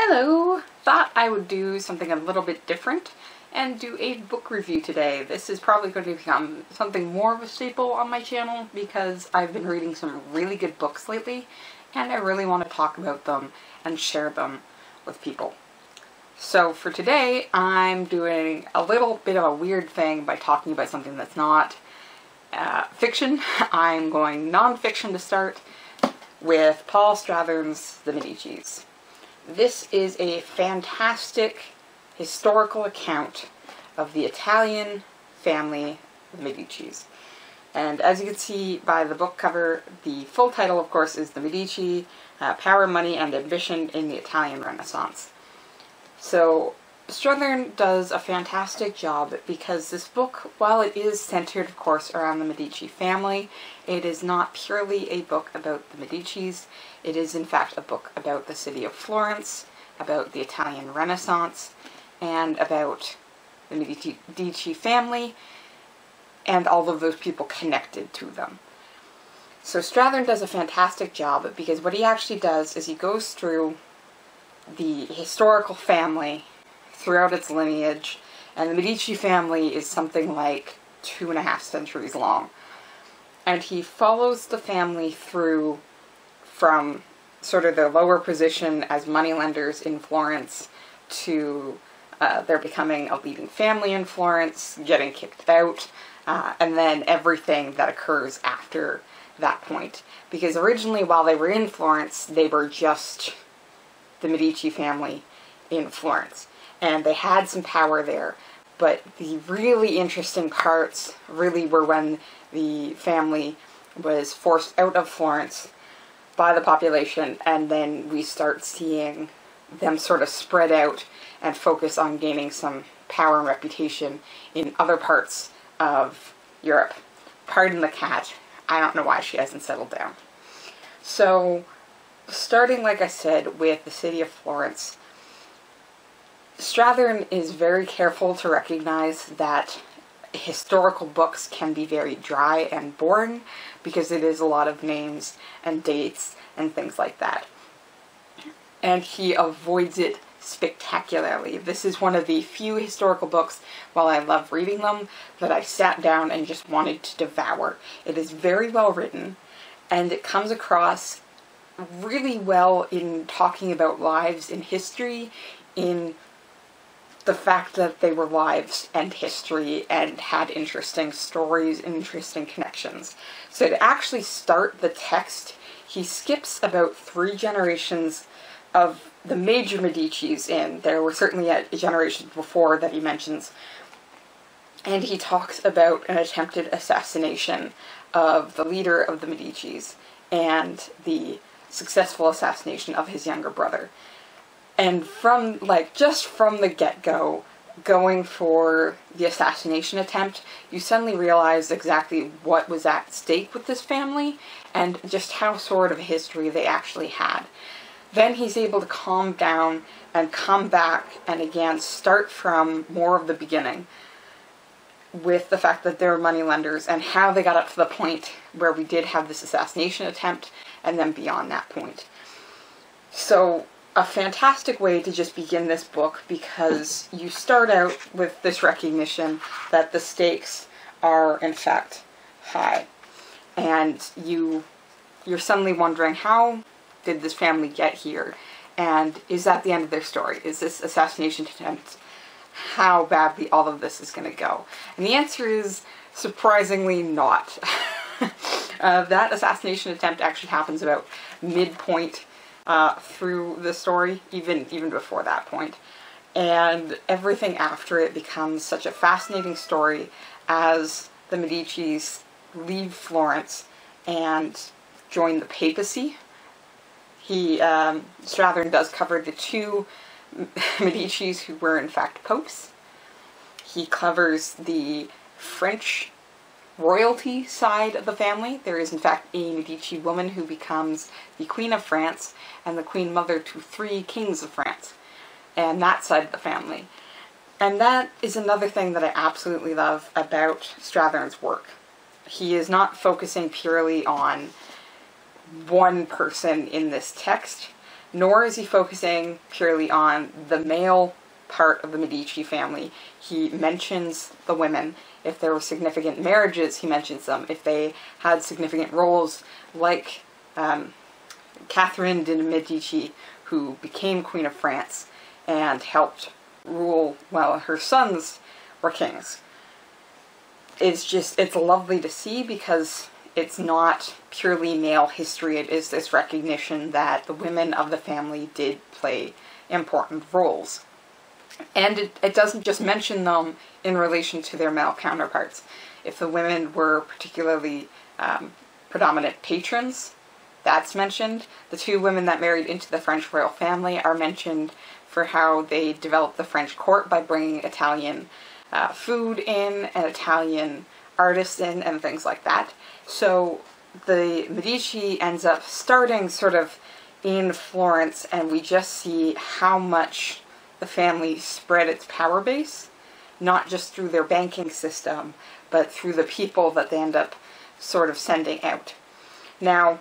Hello! Thought I would do something a little bit different and do a book review today. This is probably going to become something more of a staple on my channel because I've been reading some really good books lately and I really want to talk about them and share them with people. So for today I'm doing a little bit of a weird thing by talking about something that's not fiction. I'm going non-fiction to start with Paul Strathern's The Medicis. This is a fantastic historical account of the Italian family, the Medicis. And as you can see by the book cover, the full title, of course, is The Medici, Power, Money, and Ambition in the Italian Renaissance. So Strathern does a fantastic job because this book, while it is centered, of course, around the Medici family, it is not purely a book about the Medicis. It is, in fact, a book about the city of Florence, about the Italian Renaissance, and about the Medici family, and all of those people connected to them. So Strathern does a fantastic job because what he actually does is he goes through the historical family throughout its lineage, and the Medici family is something like 2.5 centuries long. And he follows the family through from sort of their lower position as moneylenders in Florence to they're becoming a leading family in Florence, getting kicked out, and then everything that occurs after that point. Because originally, while they were in Florence, they were just the Medici family in Florence. And they had some power there. But the really interesting parts really were when the family was forced out of Florence by the population, and then we start seeing them sort of spread out and focus on gaining some power and reputation in other parts of Europe. Pardon the cat. I don't know why she hasn't settled down. So, starting, like I said, with the city of Florence, Strathern is very careful to recognize that historical books can be very dry and boring because it is a lot of names and dates and things like that. And he avoids it spectacularly. This is one of the few historical books, while I love reading them, that I sat down and just wanted to devour. It is very well written, and it comes across really well in talking about lives in history, in the fact that they were lives and history and had interesting stories and interesting connections. So to actually start the text, he skips about 3 generations of the major Medicis in. There were certainly generations before that he mentions. And he talks about an attempted assassination of the leader of the Medicis and the successful assassination of his younger brother. And from, just from the get-go, going for the assassination attempt, you suddenly realize exactly what was at stake with this family, and just how sort of a history they actually had. Then he's able to calm down and come back and again start from more of the beginning, with the fact that they're moneylenders and how they got up to the point where we did have this assassination attempt, and then beyond that point. So, a fantastic way to just begin this book, because you start out with this recognition that the stakes are in fact high, and you're suddenly wondering, how did this family get here, and is that the end of their story? Is this assassination attempt how badly all of this is going to go? And the answer is surprisingly not. That assassination attempt actually happens about midpoint through the story, even before that point. And everything after it becomes such a fascinating story as the Medicis leave Florence and join the papacy. Strathern does cover the 2 Medicis who were in fact popes. He covers the French royalty side of the family. There is in fact a Medici woman who becomes the Queen of France and the Queen Mother to 3 kings of France, and that side of the family. And that is another thing that I absolutely love about Strathern's work. He is not focusing purely on one person in this text. nor is he focusing purely on the male part of the Medici family. He mentions the women. If there were significant marriages, he mentions them. If they had significant roles, like Catherine de Medici, who became Queen of France and helped rule while her sons were kings. It's lovely to see, because it's not purely male history. It is this recognition that the women of the family did play important roles. And it doesn't just mention them in relation to their male counterparts. If the women were particularly predominant patrons, that's mentioned. The two women that married into the French royal family are mentioned for how they developed the French court by bringing Italian food in, and Italian artists in, and things like that. So the Medici ends up starting sort of in Florence, and we just see how much the family spread its power base, not just through their banking system, but through the people that they end up sort of sending out. Now,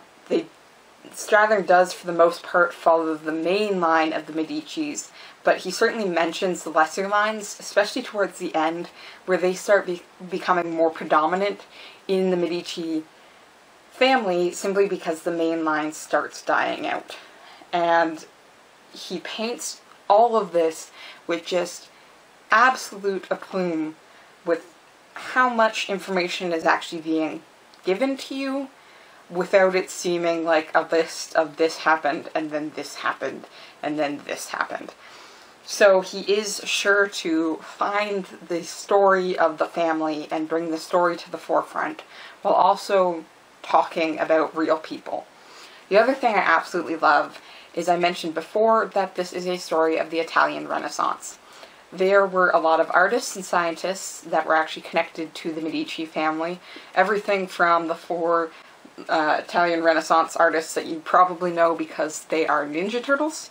Strathern does, for the most part, follow the main line of the Medicis, but he certainly mentions the lesser lines, especially towards the end, where they start becoming more predominant in the Medici family, simply because the main line starts dying out. And he paints all of this with just absolute aplomb with how much information is actually being given to you, without it seeming like a list of this happened, and then this happened, and then this happened. So he is sure to find the story of the family and bring the story to the forefront, while also talking about real people. The other thing I absolutely love is, I mentioned before that this is a story of the Italian Renaissance. There were a lot of artists and scientists that were actually connected to the Medici family. Everything from the four Italian Renaissance artists that you probably know because they are Ninja Turtles: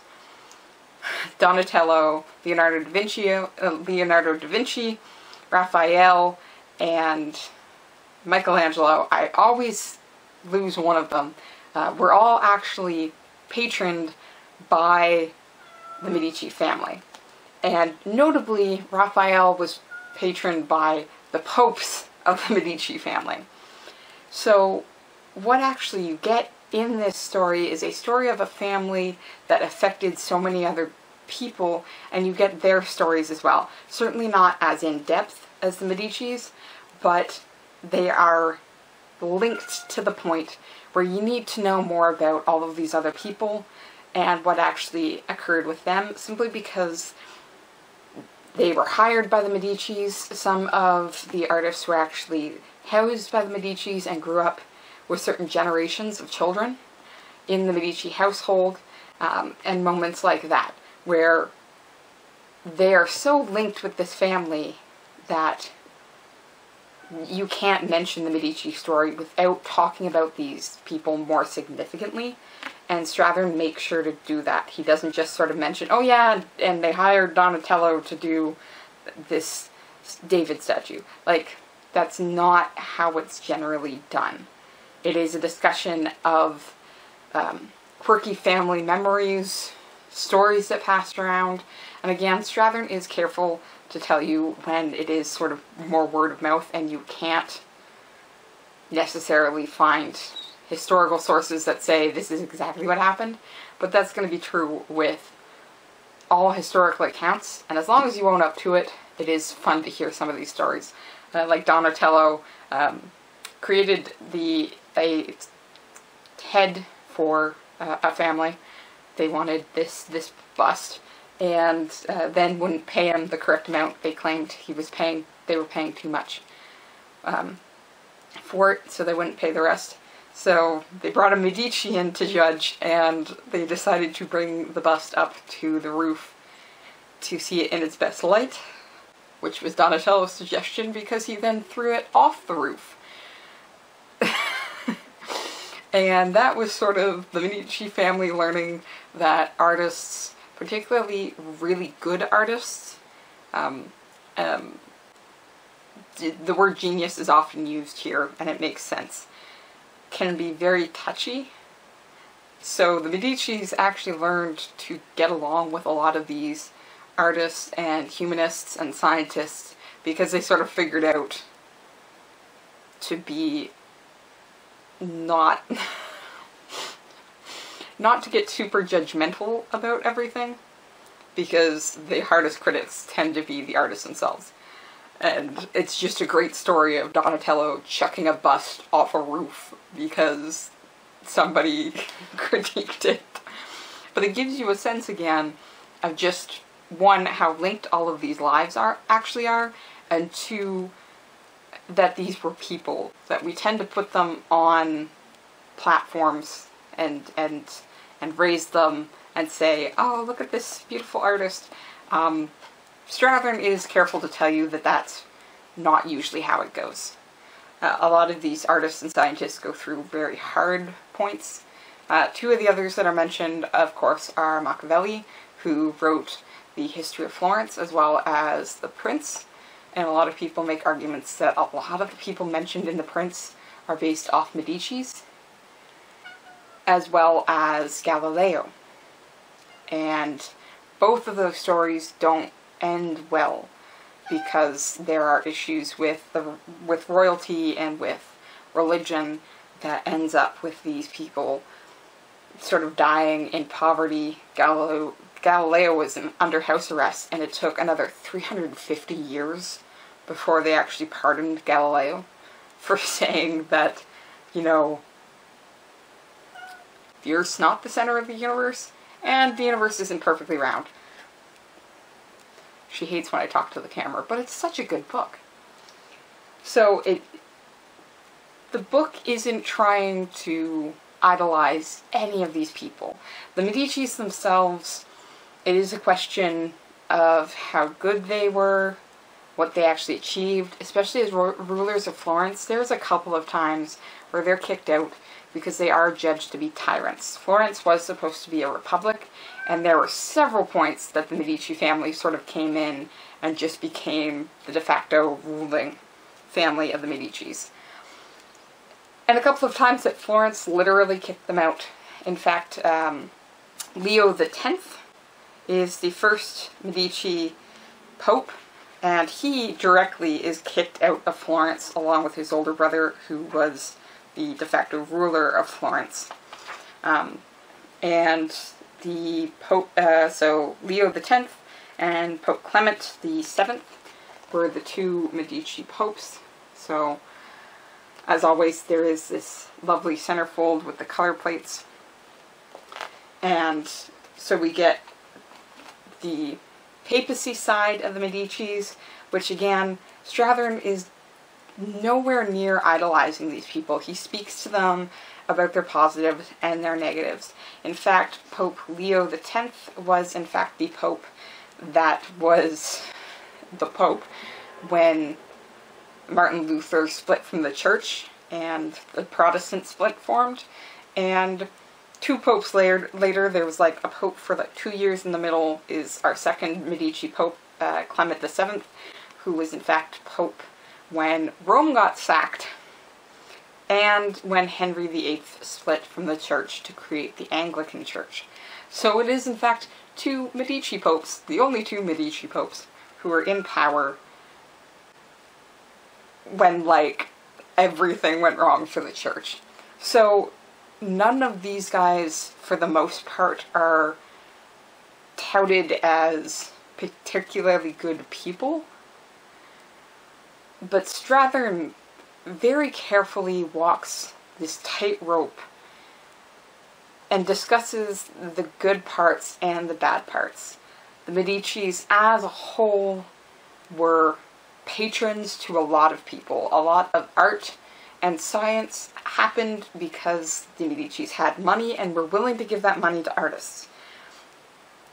Donatello, Leonardo da Vinci, Raphael, and Michelangelo. I always lose one of them. Were all actually patroned by the Medici family. And notably, Raphael was patroned by the popes of the Medici family. So what actually you get in this story is a story of a family that affected so many other people, and you get their stories as well. Certainly not as in-depth as the Medicis, but they are linked to the point where you need to know more about all of these other people and what actually occurred with them, simply because they were hired by the Medicis. Some of the artists were actually housed by the Medicis and grew up with certain generations of children in the Medici household, and moments like that, where they are so linked with this family that you can't mention the Medici story without talking about these people more significantly. And Strathern makes sure to do that. He doesn't just sort of mention, oh yeah, and they hired Donatello to do this David statue. Like, that's not how it's generally done. It is a discussion of quirky family memories, stories that passed around. And again, Strathern is careful to tell you when it is sort of more word of mouth and you can't necessarily find historical sources that say this is exactly what happened. But that's going to be true with all historical accounts. And as long as you own up to it, it is fun to hear some of these stories. Like Donatello created a head for a family. They wanted this bust, and then wouldn't pay him the correct amount. They claimed they were paying too much for it, so they wouldn't pay the rest. So they brought a Medici in to judge, and they decided to bring the bust up to the roof to see it in its best light, which was Donatello's suggestion, because he then threw it off the roof. And that was sort of the Medici family learning that artists, particularly really good artists, the word genius is often used here, and it makes sense, can be very touchy So the Medicis actually learned to get along with a lot of these artists and humanists and scientists because they sort of figured out to be not to get super judgmental about everything, because the hardest critics tend to be the artists themselves. And it's just a great story of Donatello chucking a bust off a roof because somebody critiqued it. But it gives you a sense again of just, one, how linked all of these lives actually are, and two, that these were people, that we tend to put them on platforms and raise them and say, oh, look at this beautiful artist. Strathern is careful to tell you that that's not usually how it goes. A lot of these artists and scientists go through very hard points. Two of the others that are mentioned, of course, are Machiavelli, who wrote the History of Florence, as well as The Prince. And a lot of people make arguments that a lot of the people mentioned in The Prince are based off Medicis, as well as Galileo. And both of those stories don't end well, because there are issues with royalty and with religion that ends up with these people sort of dying in poverty. Galileo was under house arrest, and it took another 350 years before they actually pardoned Galileo for saying that, you know, the Earth's not the center of the universe, and the universe isn't perfectly round. She hates when I talk to the camera, but it's such a good book. So the book isn't trying to idolize any of these people. The Medicis themselves, it is a question of how good they were, what they actually achieved, especially as rulers of Florence. There's a couple of times where they're kicked out because they are judged to be tyrants. Florence was supposed to be a republic, and there were several points that the Medici family sort of came in and just became the de facto ruling family of the Medicis. And a couple of times that Florence literally kicked them out. In fact, Leo X is the first Medici pope, and he directly is kicked out of Florence along with his older brother, who was the de facto ruler of Florence. And the Pope, so Leo X and Pope Clement VII were the two Medici popes. So, as always, there is this lovely centerfold with the color plates. And so we get the papacy side of the Medicis, which again, Strathern is nowhere near idolizing these people. He speaks to them about their positives and their negatives. In fact, Pope Leo X was in fact the Pope that was the Pope when Martin Luther split from the Church and the Protestant split formed. And 2 popes later, there was like a pope for like 2 years in the middle, is our second Medici Pope, Clement VII, who was in fact Pope when Rome got sacked and when Henry VIII split from the Church to create the Anglican Church. So it is in fact 2 Medici popes, the only 2 Medici popes, who were in power when, like, everything went wrong for the Church. So none of these guys, for the most part, are touted as particularly good people. But Strathern very carefully walks this tightrope and discusses the good parts and the bad parts. The Medicis as a whole were patrons to a lot of people. A lot of art and science happened because the Medicis had money and were willing to give that money to artists.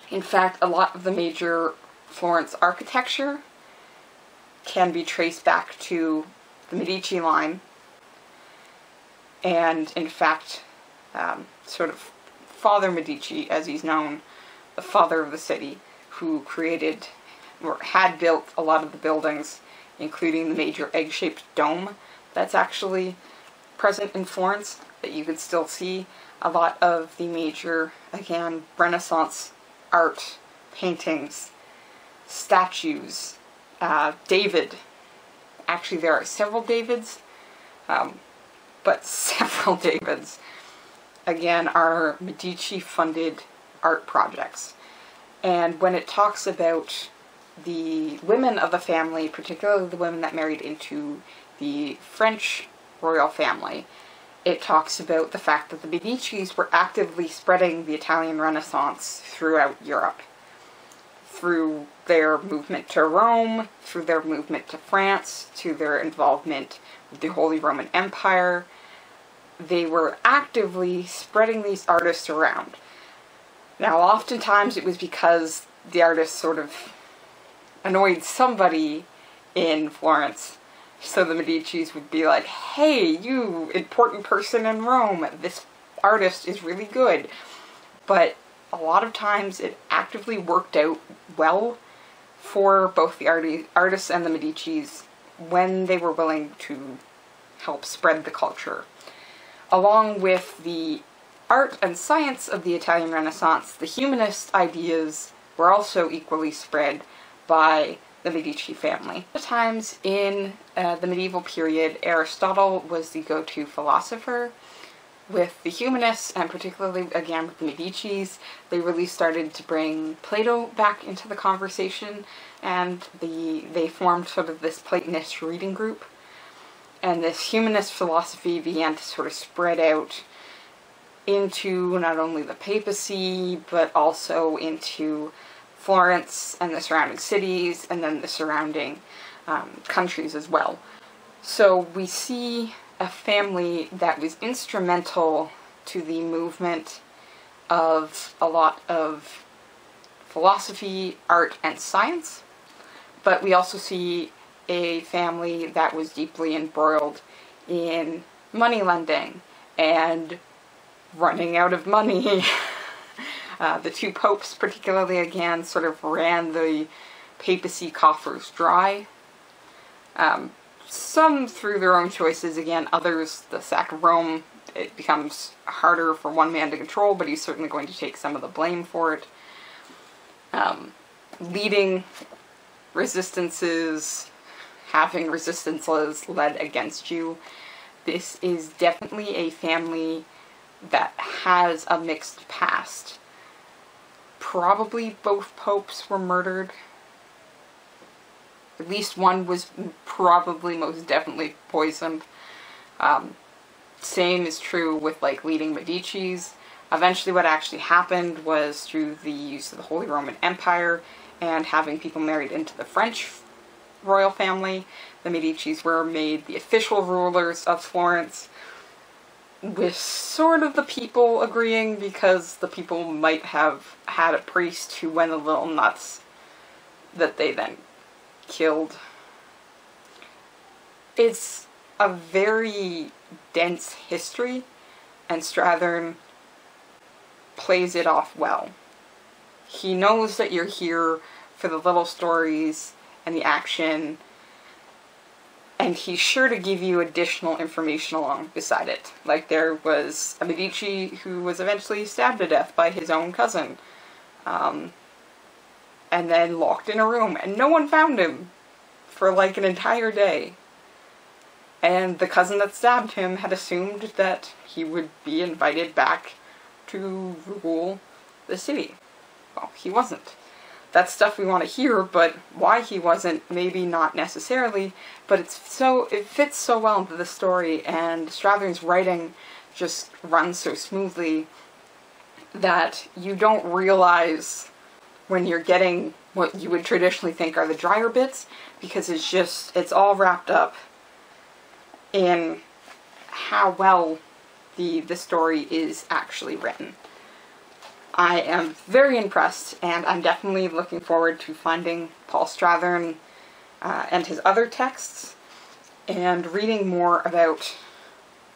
In fact, a lot of the major Florence architecture can be traced back to the Medici line, and in fact, sort of Father Medici, as he's known, the father of the city, who created or had built a lot of the buildings, including the major egg-shaped dome that's actually present in Florence that you could still see. a lot of the major, again, Renaissance art, paintings, statues, David. Actually, there are several Davids, but several Davids, again, are Medici-funded art projects. And when it talks about the women of the family, particularly the women that married into the French royal family, it talks about the fact that the Medicis were actively spreading the Italian Renaissance throughout Europe. Through their movement to Rome, through their movement to France, to their involvement with the Holy Roman Empire, they were actively spreading these artists around. Now, oftentimes it was because the artists sort of annoyed somebody in Florence, so the Medicis would be like, hey, you important person in Rome, this artist is really good. But a lot of times it actively worked out well for both the artists and the Medicis when they were willing to help spread the culture. Along with the art and science of the Italian Renaissance, the humanist ideas were also equally spread by the Medici family. At times in the medieval period, Aristotle was the go-to philosopher. With the humanists, and particularly, again, with the Medicis, they really started to bring Plato back into the conversation, and they formed sort of this Platonist reading group. And this humanist philosophy began to sort of spread out into not only the papacy, but also into Florence and the surrounding cities, and then the surrounding countries as well. So we see a family that was instrumental to the movement of a lot of philosophy, art, and science, but we also see a family that was deeply embroiled in money lending and running out of money. The two popes particularly, again, sort of ran the papacy coffers dry. Some through their own choices, again, others, the sack of Rome, it becomes harder for one man to control, but he's certainly going to take some of the blame for it. Leading resistances, having resistances led against you. This is definitely a family that has a mixed past. Probably both popes were murdered. At least one was probably most definitely poisoned. Same is true with like leading Medicis. Eventually what actually happened was through the use of the Holy Roman Empire and having people married into the French royal family, the Medicis were made the official rulers of Florence, with sort of the people agreeing, because the people might have had a priest who went a little nuts that they then killed. It's a very dense history, and Strathern plays it off well. He knows that you're here for the little stories and the action, and he's sure to give you additional information along beside it. Like there was a Medici who was eventually stabbed to death by his own cousin, and then locked in a room, and no one found him for like an entire day. And the cousin that stabbed him had assumed that he would be invited back to rule the city. Well, he wasn't. That's stuff we want to hear, but why he wasn't, maybe not necessarily, but it fits so well into the story, and Strathern's writing just runs so smoothly that you don't realize when you're getting what you would traditionally think are the drier bits, because it's all wrapped up in how well the story is actually written. I am very impressed, and I'm definitely looking forward to finding Paul Strathern and his other texts, and reading more about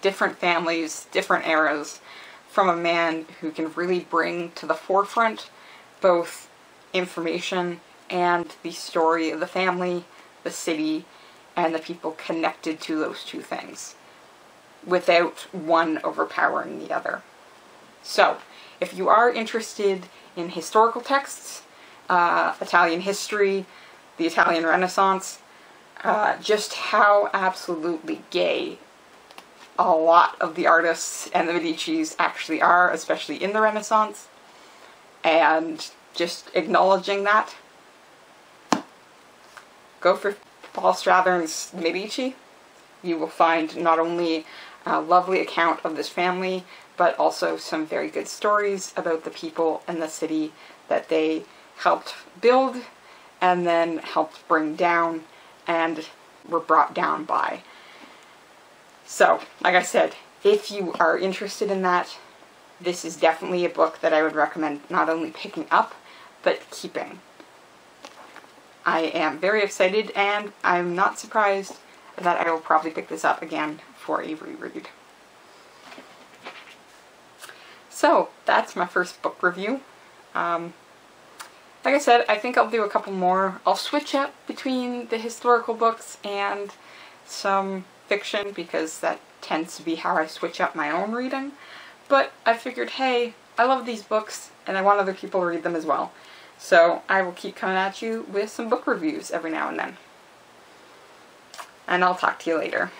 different families, different eras, from a man who can really bring to the forefront both information and the story of the family, the city, and the people connected to those two things, without one overpowering the other. So, if you are interested in historical texts, Italian history, the Italian Renaissance, just how absolutely gay a lot of the artists and the Medicis actually are, especially in the Renaissance, and just acknowledging that, go for Paul Strathern's Medici. You will find not only a lovely account of this family, but also some very good stories about the people and the city that they helped build and then helped bring down and were brought down by. So, like I said, if you are interested in that, this is definitely a book that I would recommend not only picking up, but keeping. I am very excited, and I'm not surprised that I will probably pick this up again for a reread. So, that's my first book review. Like I said, I think I'll do a couple more. I'll switch up between the historical books and some fiction, because that tends to be how I switch up my own reading. But I figured, hey, I love these books, and I want other people to read them as well. So I will keep coming at you with some book reviews every now and then. And I'll talk to you later.